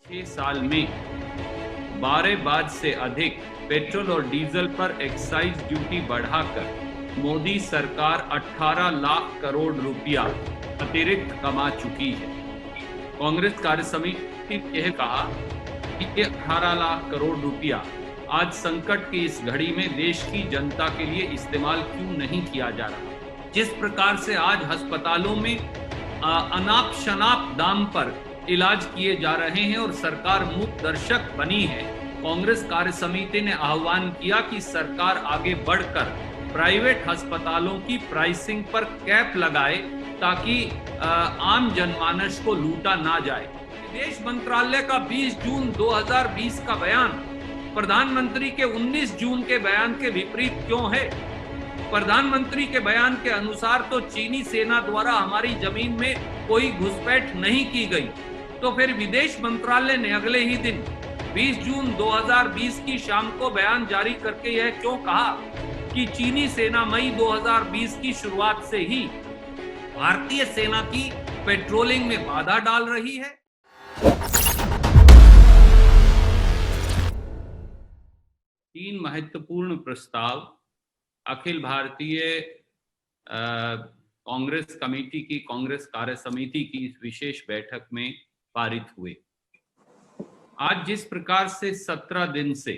6 साल में 12 बार से अधिक पेट्रोल और डीजल पर एक्साइज ड्यूटी बढ़ाकर मोदी सरकार 18 लाख करोड़ रुपया अतिरिक्त कमा चुकी है। कांग्रेस कार्य समिति ने यह कहा कि ये 18 लाख करोड़ रुपया आज संकट की इस घड़ी में देश की जनता के लिए इस्तेमाल क्यों नहीं किया जा रहा। जिस प्रकार से आज अस्पतालों में अनाप शनाप दाम पर इलाज किए जा रहे हैं और सरकार मुक्त दर्शक बनी है, कांग्रेस कार्य समिति ने आह्वान किया कि सरकार आगे बढ़कर प्राइवेट अस्पतालों की प्राइसिंग पर कैप लगाए ताकि आम जनमानस को लूटा ना जाए। विदेश मंत्रालय का 20 जून 2020 का बयान प्रधानमंत्री के 19 जून के बयान के विपरीत क्यों है? प्रधानमंत्री के बयान के अनुसार तो चीनी सेना द्वारा हमारी जमीन में कोई घुसपैठ नहीं की गई, तो फिर विदेश मंत्रालय ने अगले ही दिन 20 जून 2020 की शाम को बयान जारी करके यह क्यों कहा कि चीनी सेना मई 2020 की शुरुआत से ही भारतीय सेना की पेट्रोलिंग में बाधा डाल रही है। तीन महत्वपूर्ण प्रस्ताव अखिल भारतीय कांग्रेस कमेटी की कांग्रेस कार्य समिति की इस विशेष बैठक में पारित हुए। आज जिस प्रकार से 17 दिन से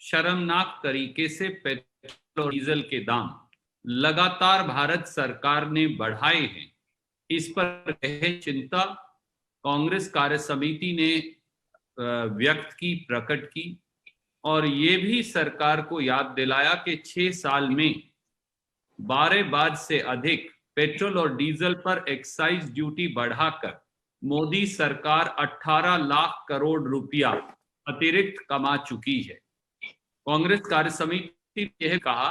शर्मनाक तरीके से पेट्रोल और डीजल के दाम लगातार भारत सरकार ने बढ़ाए हैं, इस पर गहन चिंता कांग्रेस कार्य समिति ने व्यक्त की, प्रकट की और ये भी सरकार को याद दिलाया कि 6 साल में 12 बार से अधिक पेट्रोल और डीजल पर एक्साइज ड्यूटी बढ़ाकर मोदी सरकार 18 लाख करोड़ रुपया अतिरिक्त कमा चुकी है। कांग्रेस कार्य समिति ने यह कहा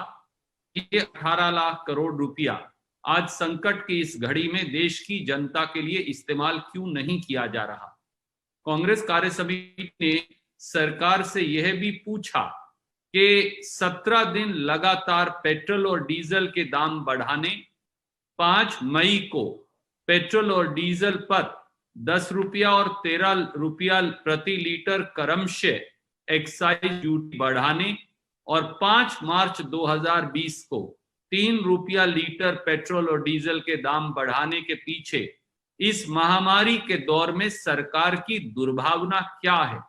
कि ये 18 लाख करोड़ रुपया आज संकट की इस घड़ी में देश की जनता के लिए इस्तेमाल क्यों नहीं किया जा रहा। कांग्रेस कार्य समिति ने सरकार से यह भी पूछा कि 17 दिन लगातार पेट्रोल और डीजल के दाम बढ़ाने, 5 मई को पेट्रोल और डीजल पर 10 रुपया और 13 रुपया प्रति लीटर क्रमशः एक्साइज ड्यूटी बढ़ाने और 5 मार्च 2020 को 3 रुपया लीटर पेट्रोल और डीजल के दाम बढ़ाने के पीछे इस महामारी के दौर में सरकार की दुर्भावना क्या है?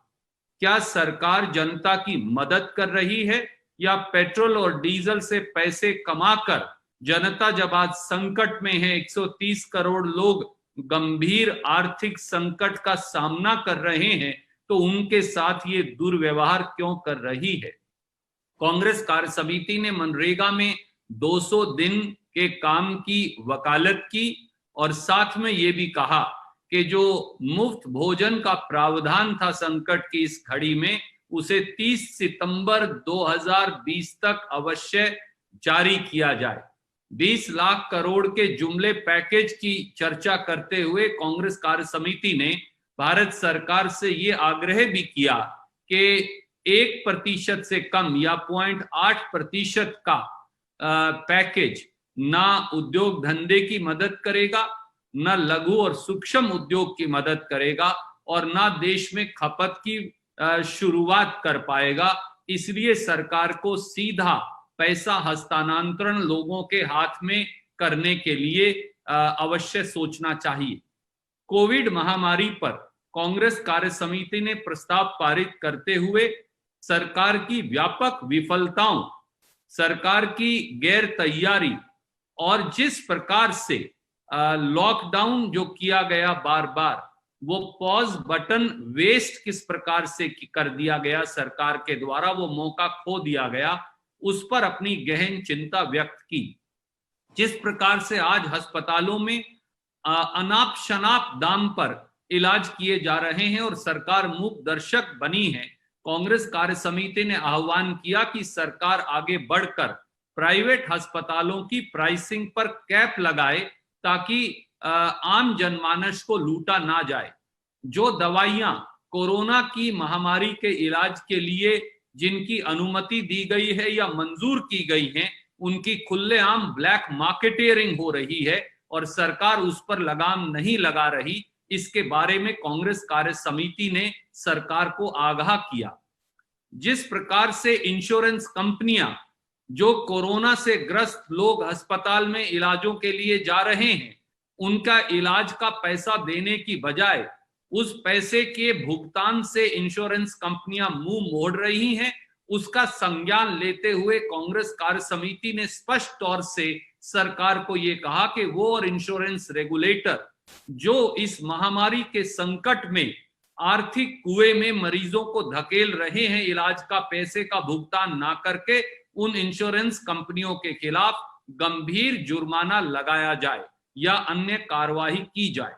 क्या सरकार जनता की मदद कर रही है या पेट्रोल और डीजल से पैसे कमाकर जनता जब आज संकट में है, 130 करोड़ लोग गंभीर आर्थिक संकट का सामना कर रहे हैं, तो उनके साथ ये दुर्व्यवहार क्यों कर रही है? कांग्रेस कार्य समिति ने मनरेगा में 200 दिन के काम की वकालत की और साथ में ये भी कहा कि जो मुफ्त भोजन का प्रावधान था संकट की इस घड़ी में, उसे 30 सितंबर 2020 तक अवश्य जारी किया जाए। 20 लाख करोड़ के जुमले पैकेज की चर्चा करते हुए कांग्रेस कार्य समिति ने भारत सरकार से ये आग्रह भी किया कि 1% से कम या 0.8% का पैकेज ना उद्योग धंधे की मदद करेगा, न लघु और सूक्ष्म उद्योग की मदद करेगा और ना देश में खपत की शुरुआत कर पाएगा। इसलिए सरकार को सीधा पैसा हस्तांतरण लोगों के हाथ में करने के लिए अवश्य सोचना चाहिए। कोविड महामारी पर कांग्रेस कार्य समिति ने प्रस्ताव पारित करते हुए सरकार की व्यापक विफलताओं, सरकार की गैर तैयारी और जिस प्रकार से लॉकडाउन जो किया गया बार बार, वो पॉज बटन वेस्ट किस प्रकार से कर दिया गया सरकार के द्वारा, वो मौका खो दिया गया, उस पर अपनी गहन चिंता व्यक्त की। जिस प्रकार से आज अस्पतालों में अनाप शनाप दाम पर इलाज किए जा रहे हैं और सरकार मुक्त दर्शक बनी है, कांग्रेस कार्य समिति ने आह्वान किया कि सरकार आगे बढ़कर प्राइवेट अस्पतालों की प्राइसिंग पर कैप लगाए ताकि आम जनमानस को लूटा ना जाए। जो दवाइयां कोरोना की महामारी के इलाज के लिए जिनकी अनुमति दी गई है या मंजूर की गई है, उनकी खुलेआम ब्लैक मार्केटिंग हो रही है और सरकार उस पर लगाम नहीं लगा रही। इसके बारे में कांग्रेस कार्य समिति ने सरकार को आगाह किया। जिस प्रकार से इंश्योरेंस कंपनियां जो कोरोना से ग्रस्त लोग अस्पताल में इलाजों के लिए जा रहे हैं, उनका इलाज का पैसा देने की बजाय उस पैसे के भुगतान से इंश्योरेंस कंपनियां मुंह मोड़ रही हैं, उसका संज्ञान लेते हुए कांग्रेस कार्य समिति ने स्पष्ट तौर से सरकार को यह कहा कि वो और इंश्योरेंस रेगुलेटर जो इस महामारी के संकट में आर्थिक कुएं में मरीजों को धकेल रहे हैं, इलाज का पैसे का भुगतान ना करके, उन इंश्योरेंस कंपनियों के खिलाफ गंभीर जुर्माना लगाया जाए या अन्य कार्रवाई की जाए।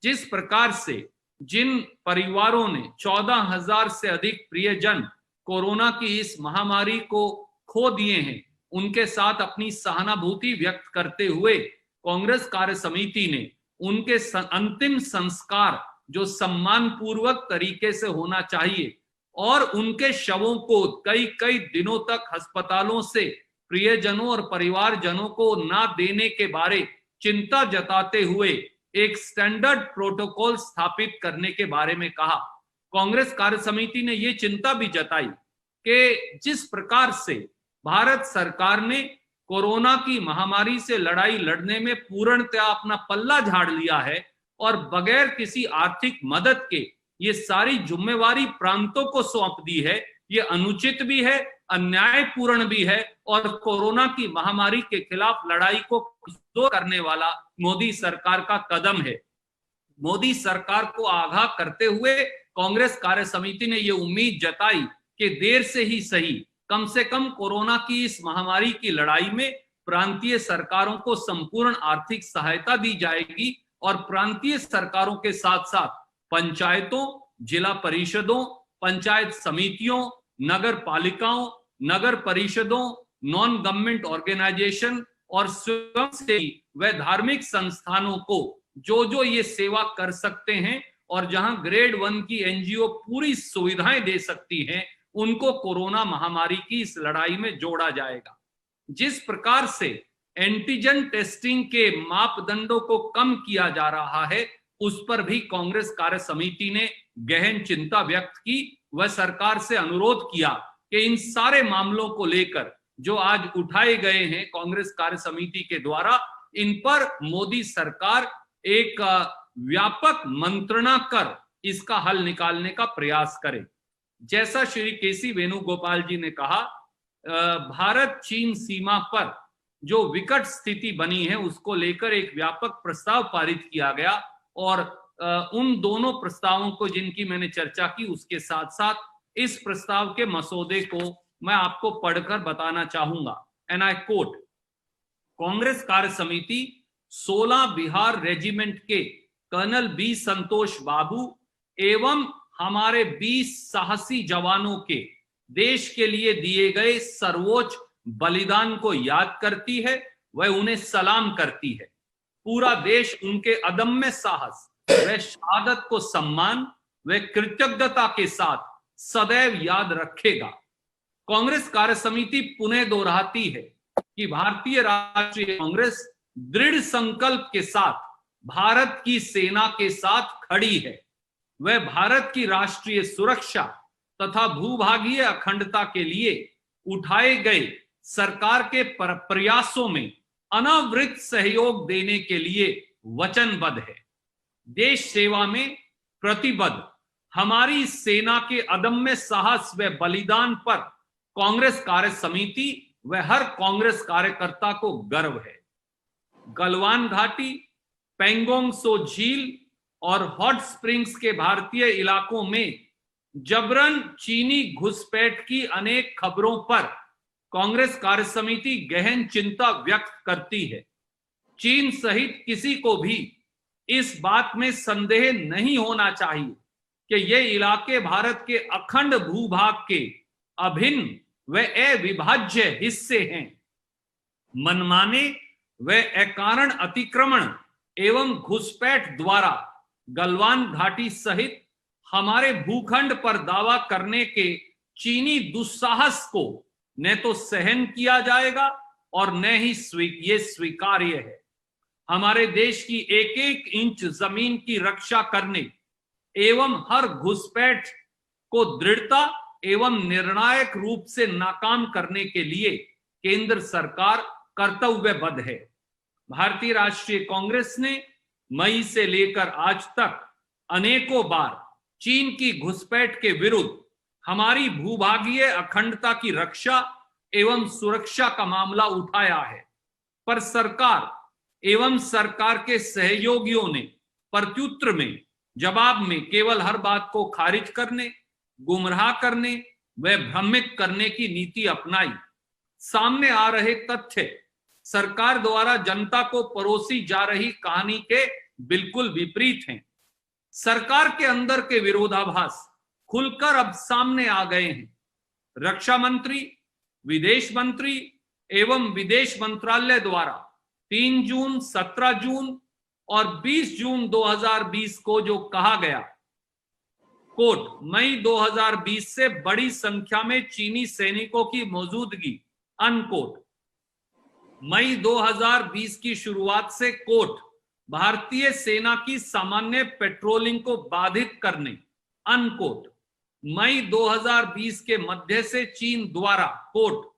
जिस प्रकार से जिन परिवारों ने 14,000 से अधिक प्रियजन कोरोना की इस महामारी को खो दिए हैं, उनके साथ अपनी सहानुभूति व्यक्त करते हुए कांग्रेस कार्य समिति ने उनके अंतिम संस्कार जो सम्मान पूर्वक तरीके से होना चाहिए और उनके शवों को कई कई दिनों तक अस्पतालों से प्रियजनों और परिवारजनों को ना देने के बारे चिंता जताते हुए एक स्टैंडर्ड प्रोटोकॉल स्थापित करने के बारे में कहा। कांग्रेस कार्य समिति ने यह चिंता भी जताई कि जिस प्रकार से भारत सरकार ने कोरोना की महामारी से लड़ाई लड़ने में पूर्णतया अपना पल्ला झाड़ लिया है और बगैर किसी आर्थिक मदद के ये सारी जिम्मेवारी प्रांतों को सौंप दी है, ये अनुचित भी है, अन्यायपूर्ण भी है और कोरोना की महामारी के खिलाफ लड़ाई को कमजोर करने वाला मोदी सरकार का कदम है। मोदी सरकार को आगाह करते हुए कांग्रेस कार्य समिति ने ये उम्मीद जताई कि देर से ही सही कम से कम कोरोना की इस महामारी की लड़ाई में प्रांतीय सरकारों को संपूर्ण आर्थिक सहायता दी जाएगी और प्रांतीय सरकारों के साथ साथ पंचायतों, जिला परिषदों, पंचायत समितियों, नगर पालिकाओं, नगर परिषदों, नॉन गवर्नमेंट ऑर्गेनाइजेशन और स्वयंसेवी व धार्मिक संस्थानों को जो ये सेवा कर सकते हैं और जहां ग्रेड 1 की एनजीओ पूरी सुविधाएं दे सकती हैं, उनको कोरोना महामारी की इस लड़ाई में जोड़ा जाएगा। जिस प्रकार से एंटीजन टेस्टिंग के मापदंडों को कम किया जा रहा है, उस पर भी कांग्रेस कार्य समिति ने गहन चिंता व्यक्त की व सरकार से अनुरोध किया कि इन सारे मामलों को लेकर जो आज उठाए गए हैं कांग्रेस कार्य समिति के द्वारा, इन पर मोदी सरकार एक व्यापक मंत्रणा कर इसका हल निकालने का प्रयास करे। जैसा श्री केसी वेणुगोपाल जी ने कहा, भारत चीन सीमा पर जो विकट स्थिति बनी है उसको लेकर एक व्यापक प्रस्ताव पारित किया गया और उन दोनों प्रस्तावों को जिनकी मैंने चर्चा की, उसके साथ साथ इस प्रस्ताव के मसौदे को मैं आपको पढ़कर बताना चाहूंगा। एंड आई कोट, कांग्रेस कार्य समिति 16 बिहार रेजिमेंट के कर्नल बी संतोष बाबू एवं हमारे 20 साहसी जवानों के देश के लिए दिए गए सर्वोच्च बलिदान को याद करती है, वह उन्हें सलाम करती है। पूरा देश उनके अदम्य साहस व शहादत को सम्मान व कृतज्ञता के साथ सदैव याद रखेगा। कांग्रेस कार्य समिति पुनः दोहराती है कि भारतीय राष्ट्रीय कांग्रेस दृढ़ संकल्प के साथ भारत की सेना के साथ खड़ी है। वह भारत की राष्ट्रीय सुरक्षा तथा भूभागीय अखंडता के लिए उठाए गए सरकार के प्रयासों में अनावृत सहयोग देने के लिए वचनबद्ध है। देश सेवा में प्रतिबद्ध हमारी सेना के अदम्य साहस व बलिदान पर कांग्रेस कार्य समिति व हर कांग्रेस कार्यकर्ता को गर्व है। गलवान घाटी, पेंगोंग सो झील और हॉट स्प्रिंग्स के भारतीय इलाकों में जबरन चीनी घुसपैठ की अनेक खबरों पर कांग्रेस कार्य समिति गहन चिंता व्यक्त करती है। चीन सहित किसी को भी इस बात में संदेह नहीं होना चाहिए कि ये इलाके भारत के अखंड भूभाग के अभिन्न व अविभाज्य हिस्से हैं। मनमाने व अकारण अतिक्रमण एवं घुसपैठ द्वारा गलवान घाटी सहित हमारे भूखंड पर दावा करने के चीनी दुस्साहस को न तो सहन किया जाएगा और न ही ये स्वीकार्य है। हमारे देश की एक एक इंच जमीन की रक्षा करने एवं हर घुसपैठ को दृढ़ता एवं निर्णायक रूप से नाकाम करने के लिए केंद्र सरकार कर्तव्यबद्ध है। भारतीय राष्ट्रीय कांग्रेस ने मई से लेकर आज तक अनेकों बार चीन की घुसपैठ के विरुद्ध हमारी भूभागीय अखंडता की रक्षा एवं सुरक्षा का मामला उठाया है, पर सरकार एवं सरकार के सहयोगियों ने प्रत्युत्तर में जवाब में केवल हर बात को खारिज करने, गुमराह करने व भ्रमित करने की नीति अपनाई। सामने आ रहे तथ्य सरकार द्वारा जनता को परोसी जा रही कहानी के बिल्कुल विपरीत हैं। सरकार के अंदर के विरोधाभास खुलकर अब सामने आ गए हैं। रक्षा मंत्री, विदेश मंत्री एवं विदेश मंत्रालय द्वारा 3 जून, 17 जून और 20 जून 2020 को जो कहा गया, कोट, मई 2020 से बड़ी संख्या में चीनी सैनिकों की मौजूदगी, अनकोट, मई 2020 की शुरुआत से कोट, भारतीय सेना की सामान्य पेट्रोलिंग को बाधित करने, अनकोट, मई 2020 के मध्य से चीन द्वारा, कोट,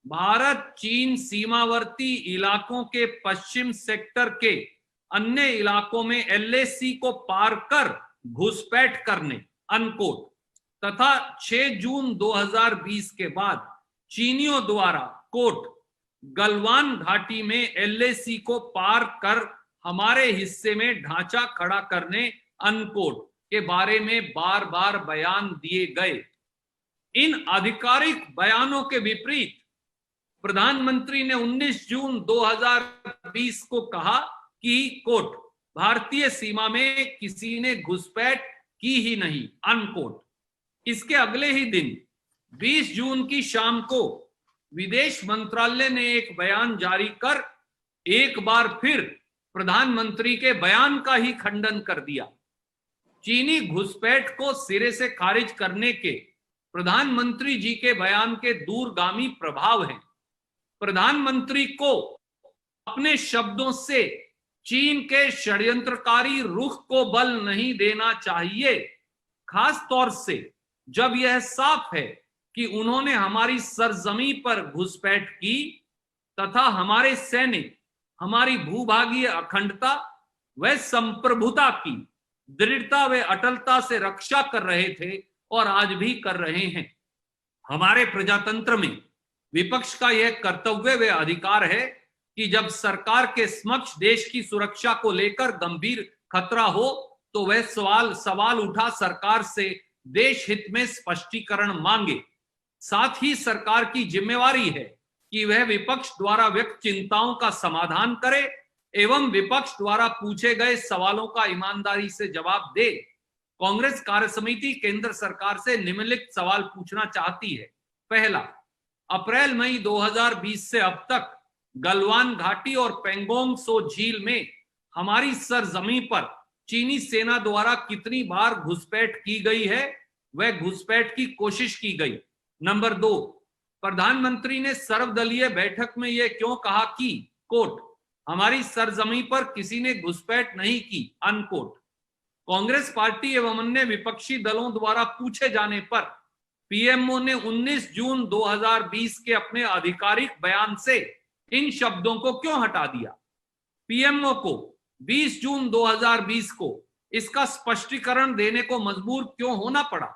भारत चीन सीमावर्ती इलाकों के पश्चिम सेक्टर के अन्य इलाकों में एलएसी को पार कर घुसपैठ करने, अनकोट, तथा 6 जून 2020 के बाद चीनियों द्वारा, कोट, गलवान घाटी में एलएसी को पार कर हमारे हिस्से में ढांचा खड़ा करने, अनकोट, के बारे में बार बार बयान दिए गए। इन आधिकारिक बयानों के विपरीत प्रधानमंत्री ने 19 जून 2020 को कहा कि, कोट, भारतीय सीमा में किसी ने घुसपैठ की ही नहीं, अनकोट। इसके अगले ही दिन 20 जून की शाम को विदेश मंत्रालय ने एक बयान जारी कर एक बार फिर प्रधानमंत्री के बयान का ही खंडन कर दिया। चीनी घुसपैठ को सिरे से खारिज करने के प्रधानमंत्री जी के बयान के दूरगामी प्रभाव हैं। प्रधानमंत्री को अपने शब्दों से चीन के षड्यंत्रकारी रुख को बल नहीं देना चाहिए, खास तौर से जब यह साफ है कि उन्होंने हमारी सरजमी पर घुसपैठ की तथा हमारे सैनिक हमारी भूभागीय अखंडता व संप्रभुता की दृढ़ता व अटलता से रक्षा कर रहे थे और आज भी कर रहे हैं। हमारे प्रजातंत्र में विपक्ष का यह कर्तव्य व अधिकार है कि जब सरकार के समक्ष देश की सुरक्षा को लेकर गंभीर खतरा हो तो वह सवाल उठा सरकार से देश हित में स्पष्टीकरण मांगे। साथ ही सरकार की जिम्मेवारी है कि वह विपक्ष द्वारा व्यक्त चिंताओं का समाधान करे एवं विपक्ष द्वारा पूछे गए सवालों का ईमानदारी से जवाब दे। कांग्रेस कार्यसमिति केंद्र सरकार से निम्नलिखित सवाल पूछना चाहती है। पहला, अप्रैल मई 2020 से अब तक गलवान घाटी और पेंगोंग सो झील में हमारी सरजमी पर चीनी सेना द्वारा कितनी बार घुसपैठ की गई है व घुसपैठ की कोशिश की गई। नंबर 2, प्रधानमंत्री ने सर्वदलीय बैठक में यह क्यों कहा कि, कोट, हमारी सरजमी पर किसी ने घुसपैठ नहीं की, अनकोट। कांग्रेस पार्टी एवं अन्य विपक्षी दलों द्वारा पूछे जाने पर पीएमओ ने 19 जून 2020 के अपने आधिकारिक बयान से इन शब्दों को क्यों हटा दिया? पीएमओ को 20 जून 2020 को इसका स्पष्टीकरण देने को मजबूर क्यों होना पड़ा?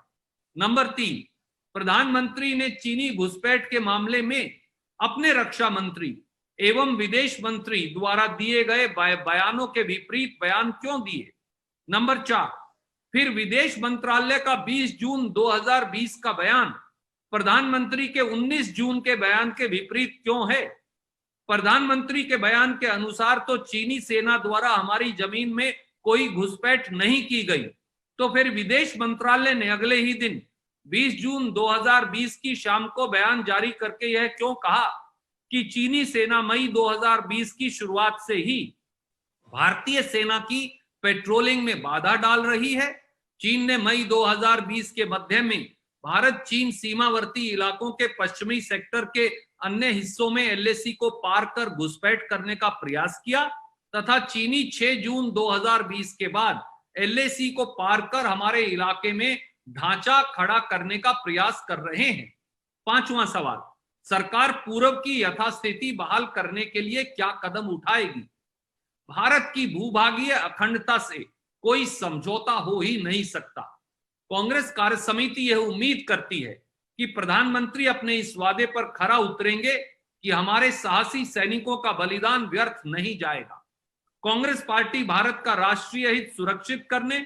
नंबर 3, प्रधानमंत्री ने चीनी घुसपैठ के मामले में अपने रक्षा मंत्री एवं विदेश मंत्री द्वारा दिए गए बयानों के विपरीत बयान क्यों दिए? नंबर 4, फिर विदेश मंत्रालय का 20 जून 2020 का बयान प्रधानमंत्री के 19 जून के बयान के विपरीत क्यों है? प्रधानमंत्री के बयान के अनुसार तो चीनी सेना द्वारा हमारी जमीन में कोई घुसपैठ नहीं की गई, तो फिर विदेश मंत्रालय ने अगले ही दिन 20 जून 2020 की शाम को बयान जारी करके यह क्यों कहा कि चीनी सेना मई 2020 की शुरुआत से ही भारतीय सेना की पेट्रोलिंग में बाधा डाल रही है? चीन ने मई 2020 के मध्य में भारत चीन सीमावर्ती इलाकों के पश्चिमी सेक्टर के अन्य हिस्सों में एलएसी को पार कर घुसपैठ करने का प्रयास किया तथा चीनी 6 जून 2020 के बाद LAC को पार कर हमारे इलाके में ढांचा खड़ा करने का प्रयास कर रहे हैं। 5वां सवाल, सरकार पूर्व की यथास्थिति बहाल करने के लिए क्या कदम उठाएगी? भारत की भूभागीय अखंडता से कोई समझौता हो ही नहीं सकता। कांग्रेस कार्य समिति यह उम्मीद करती है कि प्रधानमंत्री अपने इस वादे पर खरा उतरेंगे कि हमारे साहसी सैनिकों का बलिदान व्यर्थ नहीं जाएगा। कांग्रेस पार्टी भारत का राष्ट्रीय हित सुरक्षित करने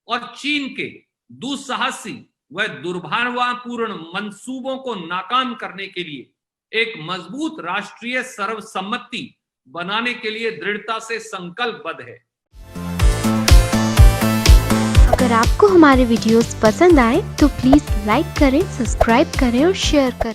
और चीन के दुस्साहसी व दुर्भावनापूर्ण मंसूबों को नाकाम करने के लिए एक मजबूत राष्ट्रीय सर्वसम्मति बनाने के लिए दृढ़ता से संकल्पबद्ध है। अगर आपको हमारे वीडियोस पसंद आए तो प्लीज लाइक करें, सब्सक्राइब करें और शेयर करें।